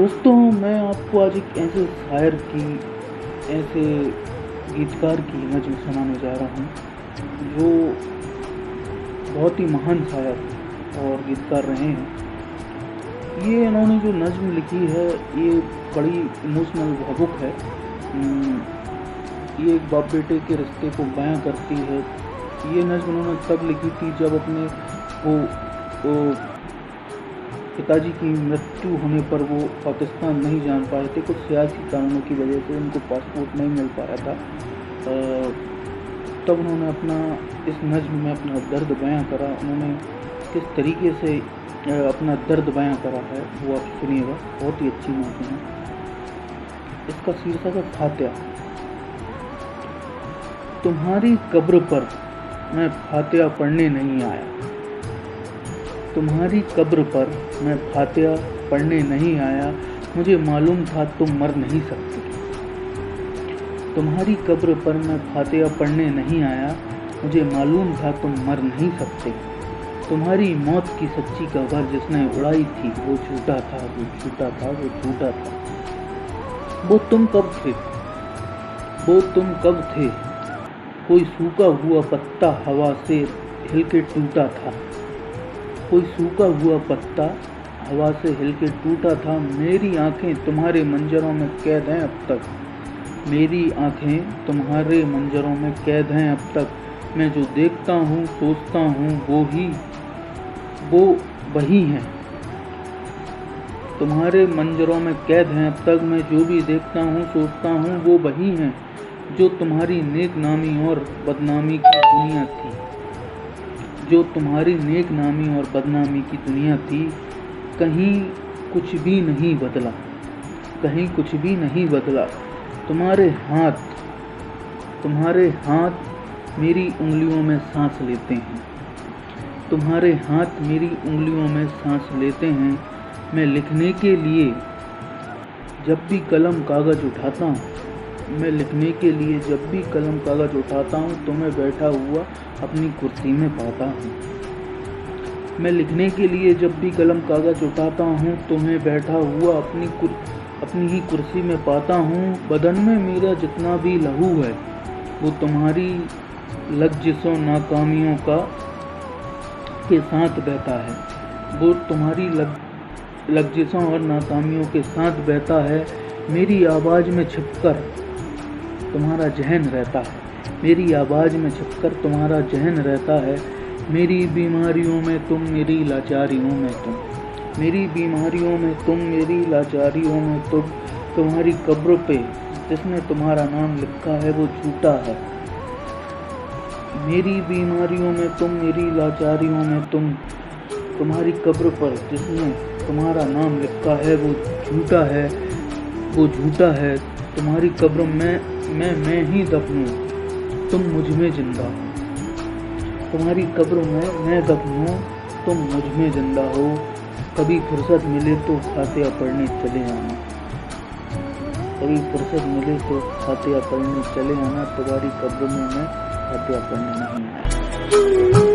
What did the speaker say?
दोस्तों, मैं आपको आज एक ऐसे शायर की, ऐसे गीतकार की नज़्म सुनाने जा रहा हूँ जो बहुत ही महान शायर और गीतकार रहे हैं। ये इन्होंने जो नज़्म लिखी है ये बड़ी इमोशनल भावुक है। ये एक बाप बेटे के रिश्ते को बयां करती है। ये नज़्म उन्होंने तब लिखी थी जब अपने वो पिताजी की मृत्यु होने पर वो पाकिस्तान नहीं जान पाए थे। कुछ सियासी कारणों की वजह से उनको पासपोर्ट नहीं मिल पाया था। तब उन्होंने अपना इस नज़्म में अपना दर्द बयां करा। उन्होंने किस तरीके से अपना दर्द बयां करा है वो आप सुनिएगा, बहुत ही अच्छी नज़्म है। इसका शीर्षक है फातिहा। तुम्हारी कब्र पर मैं फातिहा पढ़ने नहीं आया। तुम्हारी कब्र पर मैं फातिहा पढ़ने नहीं आया, मुझे मालूम था तुम मर नहीं सकती। तुम्हारी कब्र पर मैं फातिहा पढ़ने नहीं आया, मुझे मालूम था तुम मर नहीं सकते। तुम्हारी मौत की सच्ची खबर जिसने उड़ाई थी वो झूठा था, वो झूठा था, वो झूठा था। वो तुम कब थे, वो तुम कब थे। कोई सूखा हुआ पत्ता हवा से हिल के टूटा था। कोई सूखा हुआ पत्ता हवा से हिल के टूटा था। मेरी आंखें तुम्हारे मंजरों में कैद हैं अब तक। मेरी आंखें तुम्हारे मंजरों में कैद हैं अब तक। मैं जो देखता हूँ सोचता हूँ वो वही हैं। तुम्हारे मंजरों में कैद हैं अब तक। मैं जो भी देखता हूँ सोचता हूँ वो वही हैं जो तुम्हारी नेक नामी और बदनामी की दुनिया थी। जो तुम्हारी नेक नामी और बदनामी की दुनिया थी। कहीं कुछ भी नहीं बदला, कहीं कुछ भी नहीं बदला। तुम्हारे हाथ मेरी उंगलियों में सांस लेते हैं। तुम्हारे हाथ मेरी उंगलियों में सांस लेते हैं। मैं लिखने के लिए जब भी कलम कागज़ उठाता हूँ, मैं लिखने के लिए जब भी कलम कागज़ उठाता हूँ तुम्हें बैठा हुआ अपनी कुर्सी में पाता हूँ। मैं लिखने के लिए जब भी कलम कागज़ उठाता हूँ तुम्हें बैठा हुआ अपनी ही कुर्सी में पाता हूँ। बदन में मेरा जितना भी लहू है वो तुम्हारी लग़्ज़िशों नाकामियों के साथ बहता है। वो तुम्हारी लग़्ज़िशों और नाकामियों के साथ बहता है। मेरी आवाज़ में छिपकर तुम्हारा जहन रहता है। मेरी आवाज़ में छिपकर तुम्हारा जहन रहता है। मेरी बीमारियों में तुम, मेरी लाचारियों में तुम। मेरी बीमारियों में तुम, मेरी लाचारियों में तुम। तुम्हारी कब्र पे जिसने तुम्हारा नाम लिखा है वो झूठा है। मेरी बीमारियों में तुम, मेरी लाचारियों में तुम। तुम्हारी कब्र पर जिसने तुम्हारा नाम लिखा है वो झूठा है, वो झूठा है। तुम्हारी कब्र में मैं ही दफन हूँ, तुम मुझ में जिंदा हो। तुम्हारी कब्र में मैं दफन हूँ, तुम मुझ में जिंदा हो। कभी फुर्सत मिले तो फातिहा पढ़ने चले आना। कभी फुर्सत मिले तो फातिहा पढ़ने चले आना। तुम्हारी कब्र में मैं फातिहा पढ़ने नहीं आया।